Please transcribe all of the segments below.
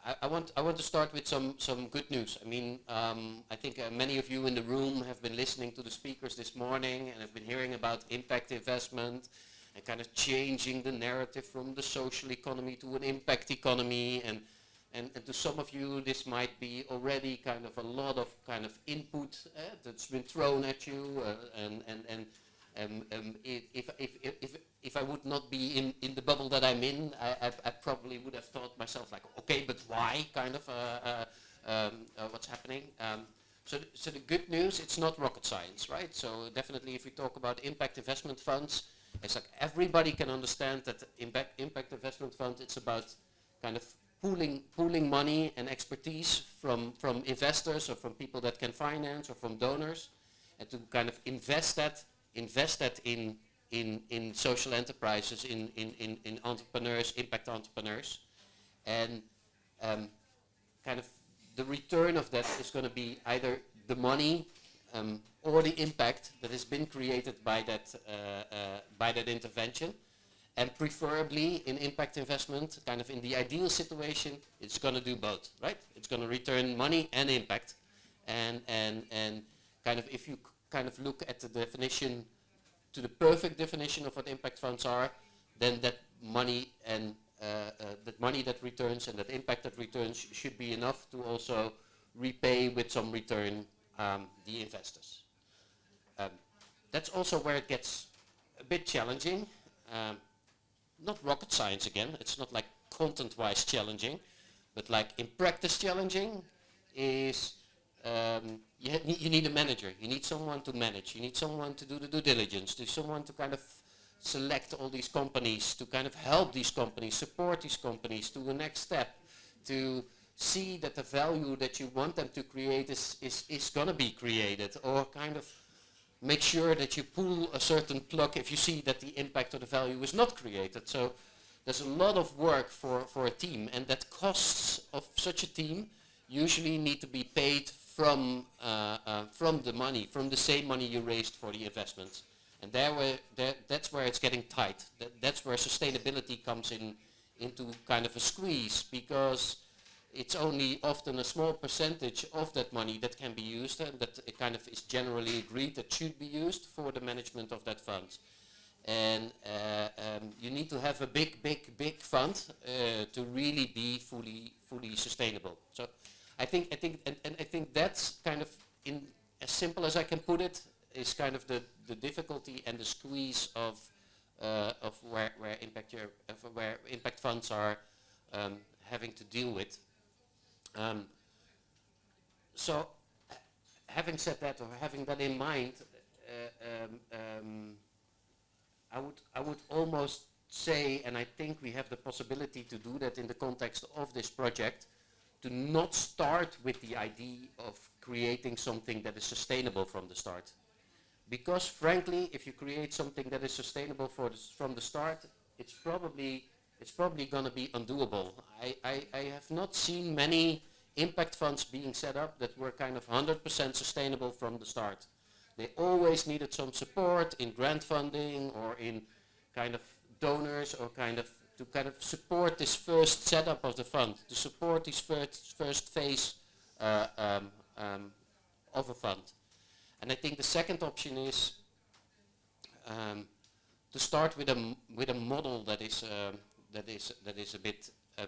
I want to start with some good news. I mean, I think many of you in the room have been listening to the speakers this morning and have been hearing about impact investment and kind of changing the narrative from the social economy to an impact economy. And to some of you, this might be already kind of a lot of kind of input that's been thrown at you. If I would not be in the bubble that I'm in, I probably would have thought myself like, okay, but why? Kind of what's happening. So the good news, it's not rocket science, right? So definitely, if we talk about impact investment funds, it's like everybody can understand that impact investment fund. It's about kind of pooling money and expertise from investors or from people that can finance or from donors, and to kind of invest that in social enterprises, in entrepreneurs, impact entrepreneurs, and kind of the return of that is going to be either the money or the impact that has been created by that intervention. And preferably in impact investment, kind of in the ideal situation, it's going to do both, right? It's going to return money and impact. And kind of if you kind of look at the definition, to the perfect definition of what impact funds are, then that money that returns and that impact that returns should be enough to also repay with some return the investors. That's also where it gets a bit challenging. Not rocket science again, it's not like content-wise challenging, but like in practice challenging is you need a manager, you need someone to manage, you need someone to do the due diligence, to someone to kind of select all these companies, to kind of help these companies, support these companies to the next step, to see that the value that you want them to create is going to be created, or kind of make sure that you pull a certain plug if you see that the impact or the value is not created. So there's a lot of work for a team, and that costs of such a team usually need to be paid from the money, from the same money you raised for the investments. And that's where it's getting tight. That's where sustainability comes into kind of a squeeze, because it's only often a small percentage of that money that can be used, and that it kind of is generally agreed that should be used for the management of that fund. And you need to have a big fund to really be fully sustainable. So I think that's kind of, in as simple as I can put it, is kind of the difficulty and the squeeze of where impact funds are having to deal with. So, having said that, or having that in mind, I would almost say, and I think we have the possibility to do that in the context of this project, to not start with the idea of creating something that is sustainable from the start. Because frankly, if you create something that is sustainable from the start, it's probably going to be undoable. I have not seen many impact funds being set up that were kind of 100% sustainable from the start. They always needed some support in grant funding or in kind of donors, or kind of to kind of support this first setup of the fund, to support this first phase of a fund. And I think the second option is to start with a model that is a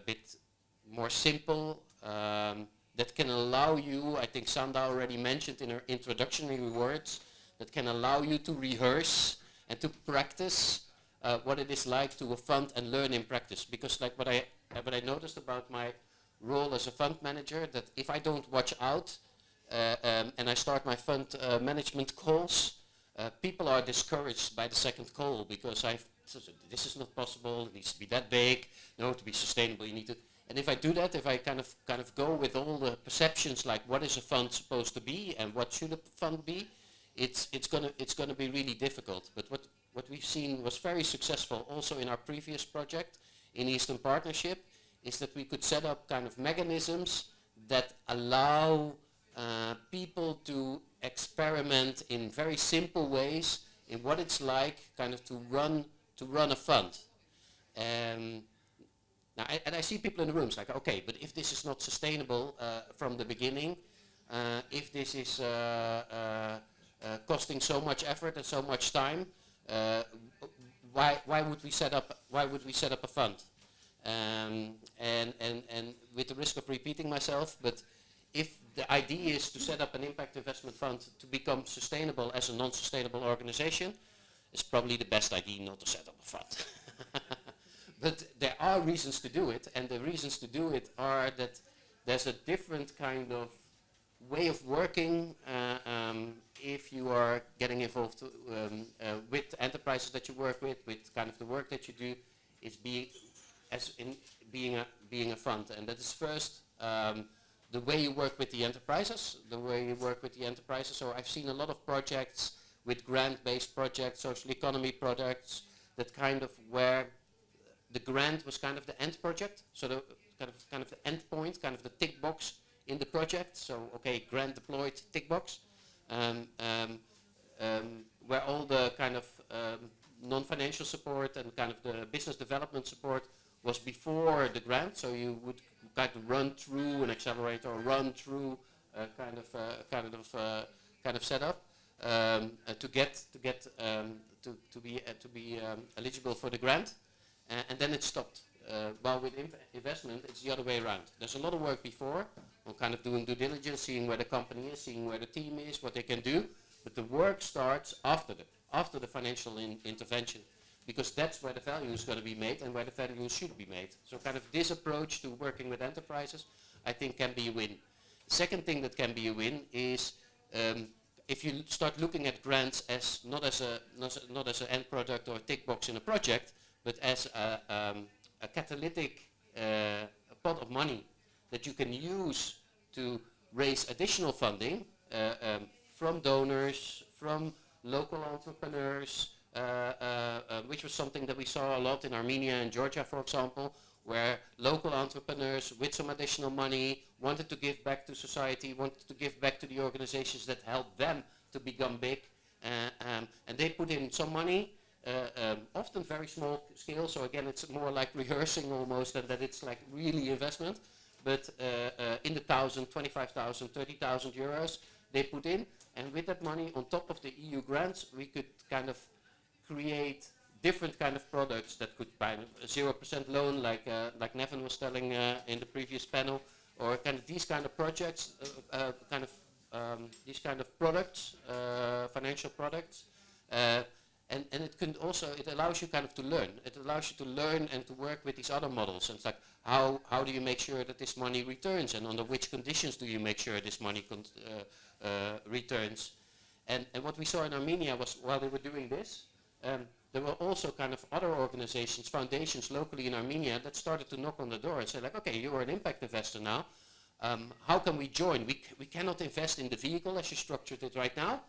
bit more simple, that can allow you, I think Sanda already mentioned in her introductory words, that can allow you to rehearse and to practice what it is like to a fund and learn in practice. Because like what I noticed about my role as a fund manager, that if I don't watch out and I start my fund management calls, people are discouraged by the second call, because this is not possible, it needs to be that big, no, to be sustainable you need to. And if I do that, if I kind of go with all the perceptions like what is a fund supposed to be and what should a fund be, it's gonna be really difficult. But what we've seen was very successful also in our previous project in Eastern Partnership, is that we could set up kind of mechanisms that allow people to experiment in very simple ways in what it's like kind of to run a fund. And Now, and I see people in the rooms like, okay, but if this is not sustainable from the beginning, if this is costing so much effort and so much time, why would we set up a fund? And with the risk of repeating myself, but if the idea is to set up an impact investment fund to become sustainable as a non-sustainable organization, it's probably the best idea not to set up a fund. But there are reasons to do it, and the reasons to do it are that there's a different kind of way of working if you are getting involved with enterprises that you work with kind of the work that you do, is being a fund. And that is first the way you work with the enterprises, So I've seen a lot of projects with grant-based projects, social economy projects, that kind of where the grant was kind of the end project, so the kind of the end point, kind of the tick box in the project. So okay, grant deployed, tick box, where all the kind of non-financial support and kind of the business development support was before the grant. So you would kind of run through an accelerator or run through a kind of setup to be eligible for the grant. And then it stopped. While with investment, it's the other way around. There's a lot of work before on kind of doing due diligence, seeing where the company is, seeing where the team is, what they can do. But the work starts after the financial intervention, because that's where the value is going to be made and where the value should be made. So kind of this approach to working with enterprises, I think, can be a win. The second thing that can be a win is if you start looking at grants as not as an end product or a tick box in a project, but as a catalytic pot of money that you can use to raise additional funding from donors, from local entrepreneurs, which was something that we saw a lot in Armenia and Georgia, for example, where local entrepreneurs with some additional money wanted to give back to society, wanted to give back to the organizations that helped them to become big, and they put in some money, often very small scale, so again it's more like rehearsing almost than that it's like really investment, but in the 1,000, 25,000, 30,000 euros they put in, and with that money on top of the EU grants we could kind of create different kind of products that could buy a 0% loan like Nevin was telling in the previous panel, or kind of these kind of projects, these kind of products, financial products. And it can also, it allows you kind of to learn. It allows you to learn and to work with these other models. And it's like, how do you make sure that this money returns? And under which conditions do you make sure this money returns? And what we saw in Armenia was, while they were doing this, there were also kind of other organizations, foundations locally in Armenia that started to knock on the door and say like, okay, you're an impact investor now. How can we join? We cannot invest in the vehicle as you structured it right now,